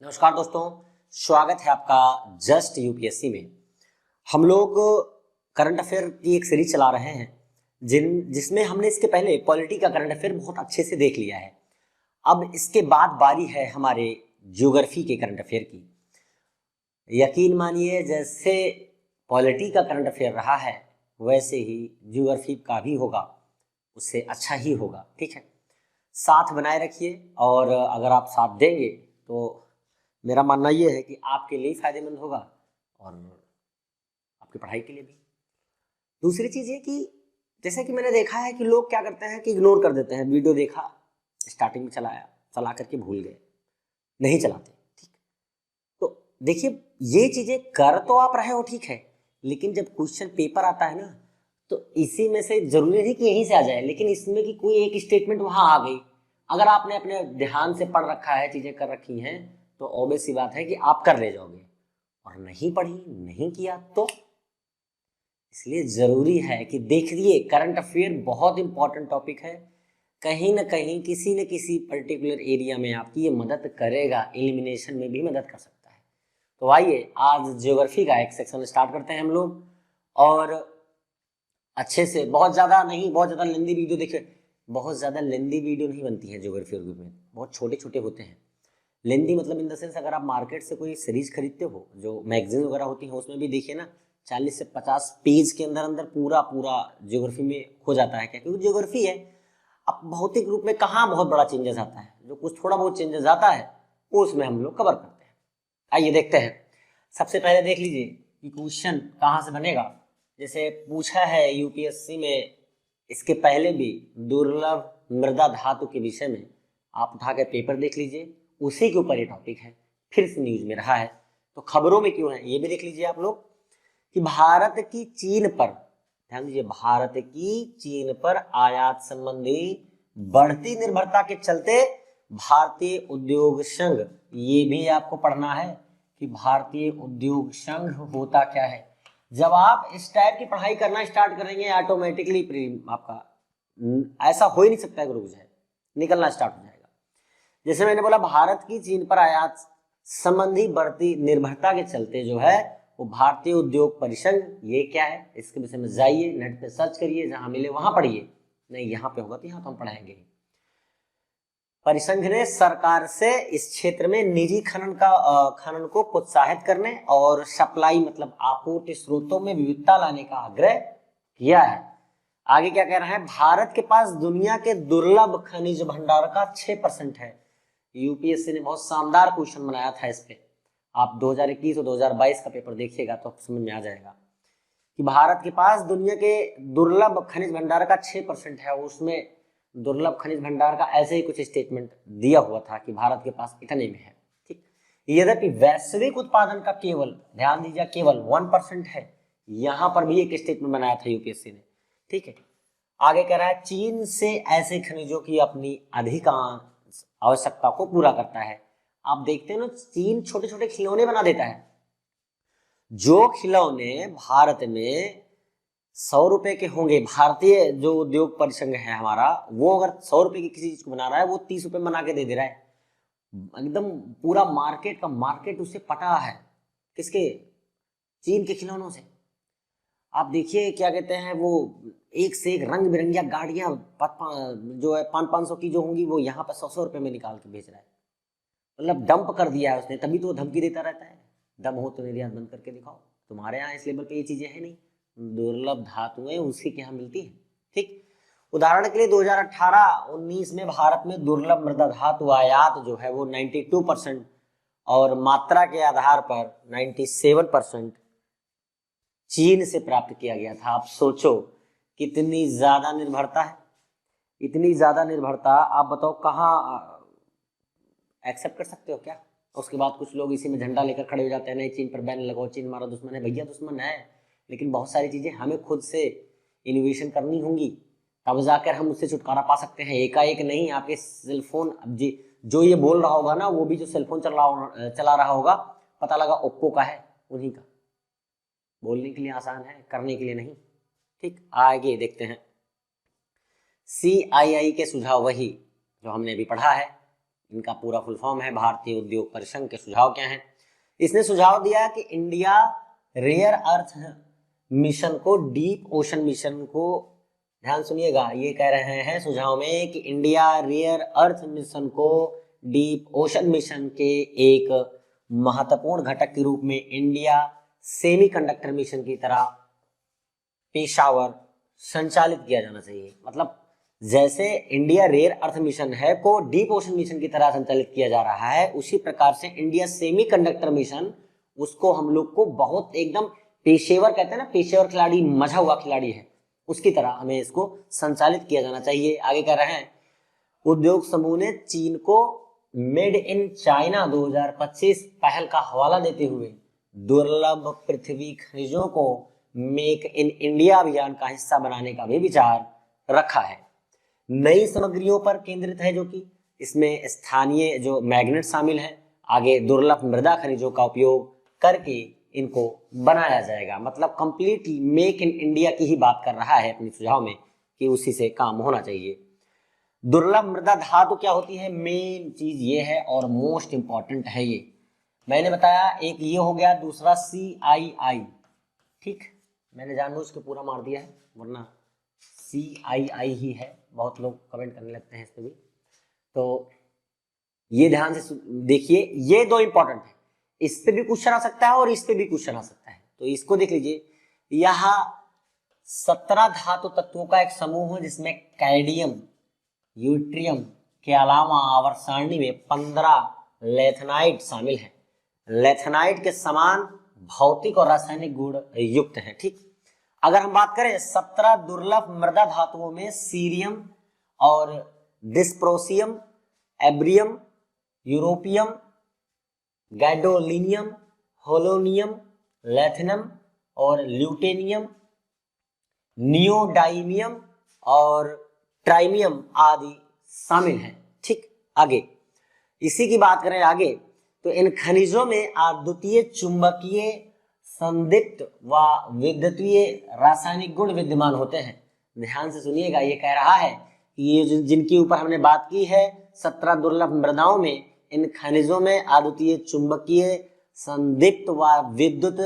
नमस्कार दोस्तों, स्वागत है आपका जस्ट यूपीएससी में। हम लोग करंट अफेयर की एक सीरीज चला रहे हैं जिसमें हमने इसके पहले पॉलिटी का करंट अफेयर बहुत अच्छे से देख लिया है। अब इसके बाद बारी है हमारे ज्योग्राफी के करंट अफेयर की। यकीन मानिए, जैसे पॉलिटी का करंट अफेयर रहा है वैसे ही ज्योग्राफी का भी होगा, उससे अच्छा ही होगा। ठीक है, साथ बनाए रखिए और अगर आप साथ देंगे तो मेरा मानना ये है कि आपके लिए फायदेमंद होगा और आपकी पढ़ाई के लिए भी। दूसरी चीज़ ये कि जैसे कि मैंने देखा है कि लोग क्या करते हैं कि इग्नोर कर देते हैं। वीडियो देखा, स्टार्टिंग में चला करके भूल गए, नहीं चलाते। ठीक, तो देखिए, ये चीज़ें कर तो आप रहे हो, ठीक है, लेकिन जब क्वेश्चन पेपर आता है ना, तो इसी में से जरूरी नहीं कि यहीं से आ जाए, लेकिन इसमें कि कोई एक स्टेटमेंट वहां आ गई, अगर आपने अपने ध्यान से पढ़ रखा है, चीजें कर रखी हैं, तो ऑब्वियस सी बात है कि आप कर ले जाओगे। और नहीं पढ़ी, नहीं किया तो इसलिए जरूरी है कि देखिए, करंट अफेयर बहुत इंपॉर्टेंट टॉपिक है। कहीं ना कहीं किसी न किसी पर्टिकुलर एरिया में आपकी ये मदद करेगा, एलिमिनेशन में भी मदद कर सकता है। तो आइए आज ज्योग्राफी का एक सेक्शन स्टार्ट करते हैं हम लोग, और अच्छे से, बहुत ज़्यादा नहीं, बहुत ज़्यादा लेंदी वीडियो देखिए, बहुत ज़्यादा लेंदी वीडियो नहीं बनती है ज्योग्राफी और ग्रुप में, बहुत छोटे छोटे होते हैं। लेंदी मतलब इन द सेंस, अगर आप मार्केट से कोई सीरीज खरीदते हो, जो मैगजीन वगैरह होती हैं, उसमें भी देखिए ना, 40 से 50 पेज के अंदर अंदर पूरा पूरा ज्योग्राफी में हो जाता है। क्या, क्योंकि ज्योग्राफी है। अब भौतिक रूप में कहाँ बहुत बड़ा चेंजेस आता है, जो कुछ थोड़ा बहुत चेंजेस आता है वो उसमें हम लोग कवर करते हैं। आइए देखते हैं। सबसे पहले देख लीजिए कि क्वेश्चन कहाँ से बनेगा। जैसे पूछा है यूपीएससी में, इसके पहले भी दुर्लभ मृदा धातु के विषय में, आप उठा के पेपर देख लीजिए, उसी के ऊपर ये टॉपिक है, फिर से न्यूज में रहा है, तो खबरों में क्यों है ये भी देख लीजिए आप लोग। कि भारत की चीन पर, ध्यान दीजिए, भारत की चीन पर आयात संबंधी बढ़ती निर्भरता के चलते भारतीय उद्योग संघ, ये भी आपको पढ़ना है कि भारतीय उद्योग संघ होता क्या है। जब आप इस टाइप की पढ़ाई करना स्टार्ट करेंगे, ऑटोमेटिकली आपका ऐसा हो ही नहीं सकता है, गुरु है निकलना स्टार्ट हो जाएगा। जैसे मैंने बोला, भारत की चीन पर आयात संबंधी बढ़ती निर्भरता के चलते जो है वो भारतीय उद्योग परिसंघ, ये क्या है, इसके विषय में जाइए, नेट पे सर्च करिए, जहां मिले वहां पढ़िए। नहीं, यहाँ पे होगा तो यहाँ तो हम पढ़ाएंगे। परिसंघ ने सरकार से इस क्षेत्र में निजी खनन को प्रोत्साहित करने और सप्लाई मतलब आपूर्ति स्रोतों में विविधता लाने का आग्रह किया है। आगे क्या कह रहा है, भारत के पास दुनिया के दुर्लभ खनिज भंडार का 6% है। यूपीएससी ने बहुत शानदार क्वेश्चन बनाया था इस पे, आप 2021 और 2022 का पेपर देखिएगा तो समझ में आ जाएगा कि भारत के पास दुनिया के दुर्लभ खनिज भंडार का 6% है। उसमें दुर्लभ खनिज भंडार का ऐसे ही कुछ स्टेटमेंट दिया हुआ था कि भारत के पास इतने में है। ठीक, यद्यपि वैश्विक उत्पादन का केवल, ध्यान दीजिए, केवल 1% है। यहां पर भी एक स्टेटमेंट बनाया था यूपीएससी ने। ठीक है, आगे कह रहा है, चीन से ऐसे खनिजों की अपनी अधिकांश आवश्यकता को पूरा करता है। आप देखते हैं ना, चीन छोटे छोटे खिलौने बना देता है। जो खिलौने भारत में 100 रुपए के होंगे, भारतीय जो उद्योग परिसंघ है हमारा, वो अगर 100 रुपए की किसी चीज को बना रहा है, वो 30 रुपए बना के दे दे रहा है। एकदम पूरा मार्केट का मार्केट उससे पटा है। किसके? चीन के खिलौनों से। आप देखिए, क्या कहते हैं, वो एक से एक रंग बिरंगिया गाड़ियां जो है 500-500 की जो होंगी, वो यहाँ पर 100-100 रुपए में निकाल के बेच रहा है। मतलब डंप कर दिया है उसने, तभी तो धमकी देता रहता है, दम हो तो निर्यात बंद करके दिखाओ। तुम्हारे यहाँ इस लेवल पे ये चीजें हैं नहीं, दुर्लभ धातुएं उसी के यहाँ मिलती हैं। ठीक, उदाहरण के लिए 2018-19 में भारत में दुर्लभ मृदा धातु आयात जो है वो 92% और मात्रा के आधार पर 97% चीन से प्राप्त किया गया था। आप सोचो कितनी ज्यादा निर्भरता है, इतनी ज्यादा निर्भरता, आप बताओ कहाँ एक्सेप्ट कर सकते हो क्या? उसके बाद कुछ लोग इसी में झंडा लेकर खड़े हो जाते हैं, नहीं चीन पर बैन लगाओ, चीन हमारा दुश्मन है। भैया दुश्मन है, लेकिन बहुत सारी चीजें हमें खुद से इनोवेशन करनी होंगी, तब जाकर हम उससे छुटकारा पा सकते हैं। एकाएक नहीं। आपके सेलफोन, अब जी जो ये बोल रहा होगा ना, वो भी जो सेलफोन चला रहा होगा, पता लगा ओप्पो का है, उन्हीं का। बोलने के लिए आसान है, करने के लिए नहीं। ठीक, आगे देखते हैं। CII के सुझाव वही जो हमने अभी पढ़ा है, इनका पूरा फुल फॉर्म है भारतीय उद्योग परिसंघ के सुझाव क्या हैं। इसने सुझाव दिया कि इंडिया रेयर अर्थ मिशन को डीप ओशन मिशन को, ध्यान सुनिएगा, ये कह रहे हैं सुझाव में कि इंडिया रेयर अर्थ मिशन को डीप ओशन मिशन के एक महत्वपूर्ण घटक के रूप में इंडिया सेमीकंडक्टर मिशन की तरह पेशावर संचालित किया जाना चाहिए। मतलब जैसे इंडिया रेयर अर्थ मिशन है को डीप ओशन मिशन की तरह संचालित किया जा रहा है, उसी प्रकार से इंडिया सेमीकंडक्टर मिशन, उसको हम लोग को बहुत एकदम पेशेवर, कहते हैं ना पेशेवर खिलाड़ी, मजा हुआ खिलाड़ी है, उसकी तरह हमें इसको संचालित किया जाना चाहिए। आगे कह रहे हैं उद्योग समूह ने चीन को मेड इन चाइना 2025 पहल का हवाला देते हुए दुर्लभ पृथ्वी खनिजों को मेक इन इंडिया अभियान का हिस्सा बनाने का भी विचार रखा है। नई सामग्रियों पर केंद्रित है, जो कि इसमें स्थानीय जो मैग्नेट शामिल है, आगे दुर्लभ मृदा खनिजों का उपयोग करके इनको बनाया जाएगा। मतलब कंप्लीट मेक इन इंडिया की ही बात कर रहा है अपने सुझाव में कि उसी से काम होना चाहिए। दुर्लभ मृदा धातु क्या होती है, मेन चीज ये है और मोस्ट इंपॉर्टेंट है ये, मैंने बताया। एक ये हो गया, दूसरा CII, ठीक, मैंने जानबूझ के पूरा मार दिया है वरना CII ही है, बहुत लोग कमेंट करने लगते हैं इस पे भी, तो ये ध्यान से देखिए, ये दो इंपॉर्टेंट है, इस पे भी क्वेश्चन आ सकता है और इस पे भी क्वेश्चन आ सकता है। तो इसको देख लीजिए, यहाँ 17 धातु तत्वों का एक समूह है जिसमें कैडमियम, यूट्रियम के अलावा आवर्त सारणी में 15 लेथनाइट शामिल है। लेथनाइट के समान भौतिक और रासायनिक गुण युक्त है, ठीक। अगर हम बात करें 17 दुर्लभ मृदा धातुओं में सीरियम और डिस्प्रोसियम, एब्रियम, यूरोपियम, गैडोलिनियम, होलोनियम, लेथिनम और ल्यूटेनियम, नियोडाइमियम और ट्राइमियम आदि शामिल हैं, ठीक। आगे इसी की बात करें आगे, तो इन खनिजों में अद्वितीय चुंबकीय, संदीप्त व विद्युतीय रासायनिक गुण विद्यमान होते हैं। ध्यान से सुनिएगा, ये कह रहा है कि ये जिनके ऊपर हमने बात की है, 17 दुर्लभ मृदाओं में इन खनिजों में अद्वितीय चुंबकीय, संदीप्त व विद्युत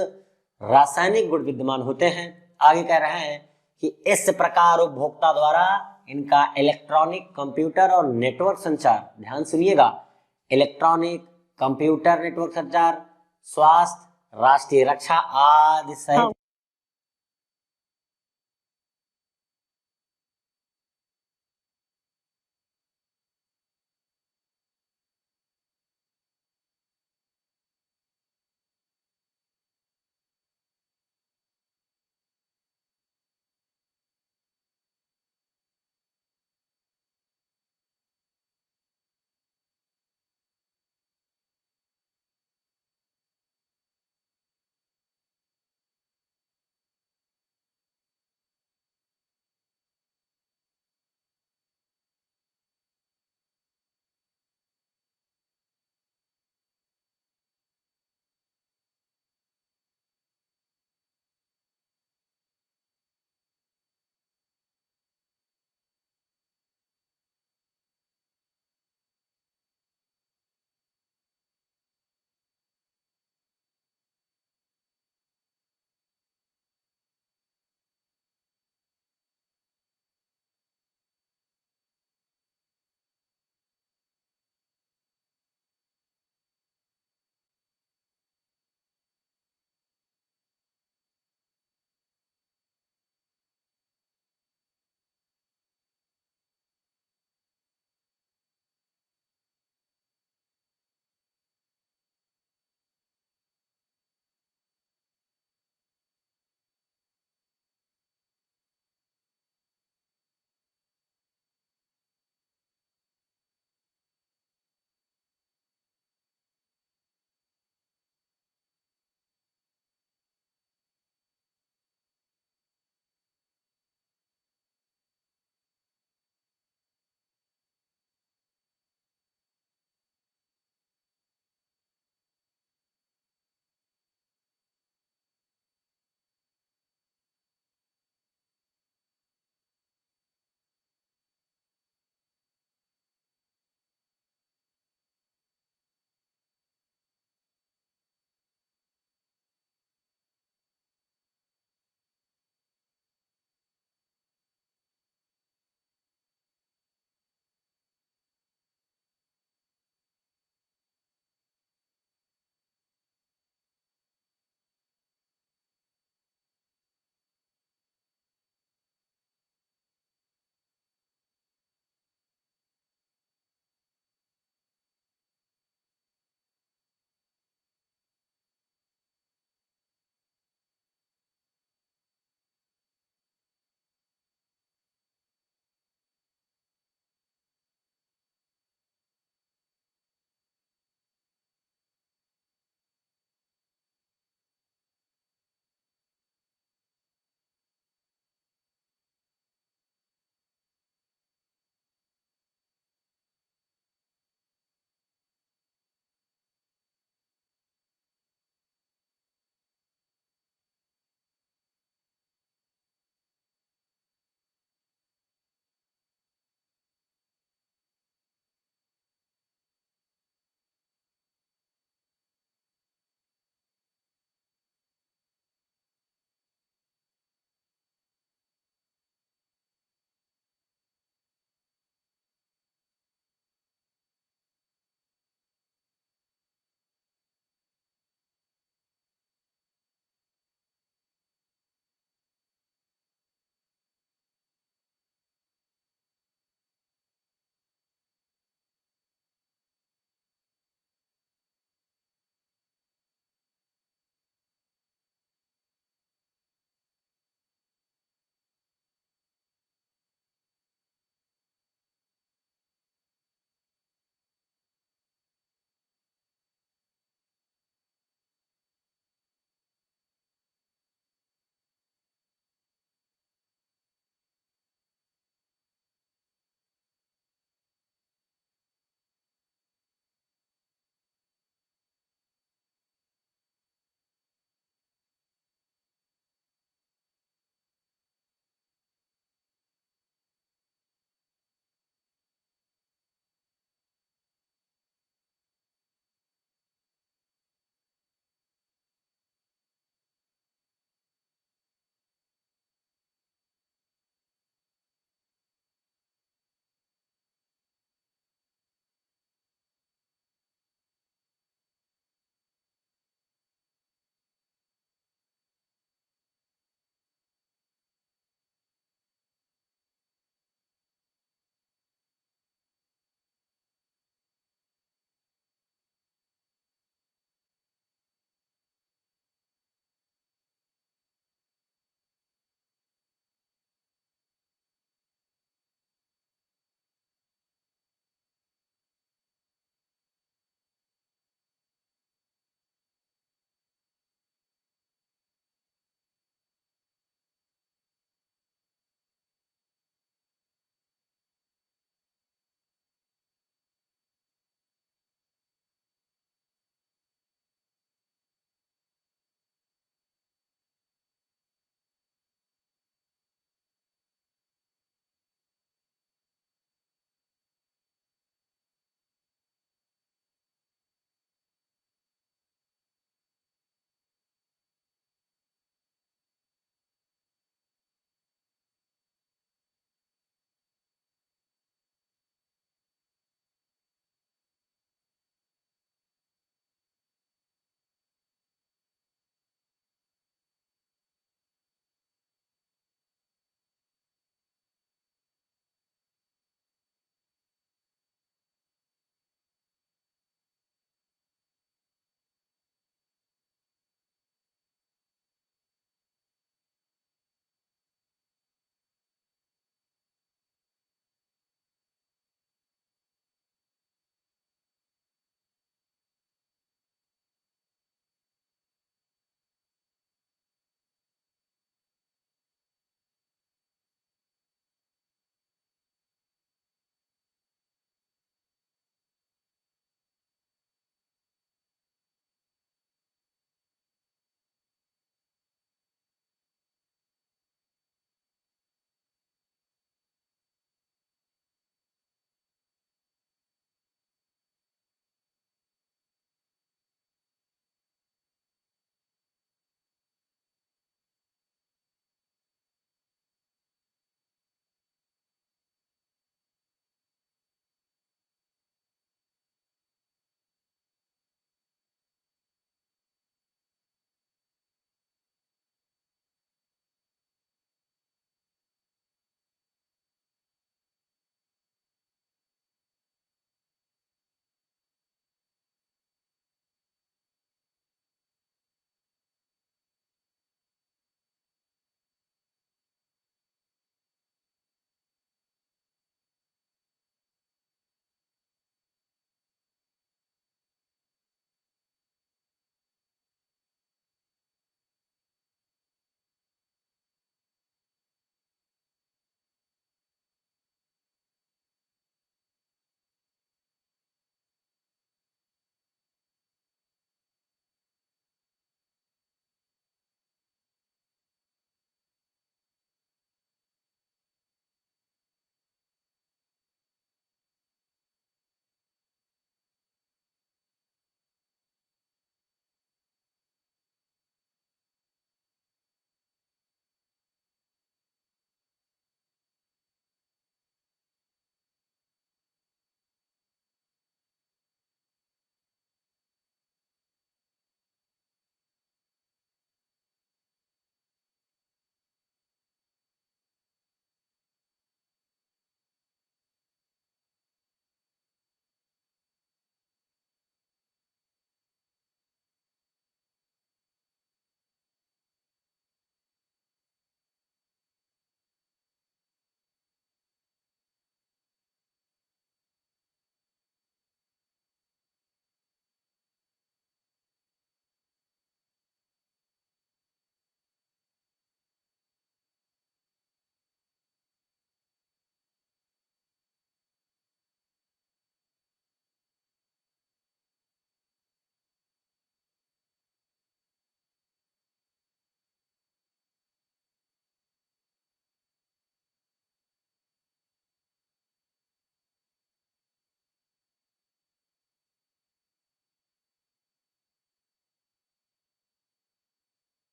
रासायनिक गुण विद्यमान होते हैं। आगे कह रहे हैं कि इस प्रकार उपभोक्ता द्वारा इनका इलेक्ट्रॉनिक, कंप्यूटर और नेटवर्क संचार, ध्यान सुनिएगा, इलेक्ट्रॉनिक, कंप्यूटर नेटवर्क संचार, स्वास्थ्य, राष्ट्रीय रक्षा आदि सहित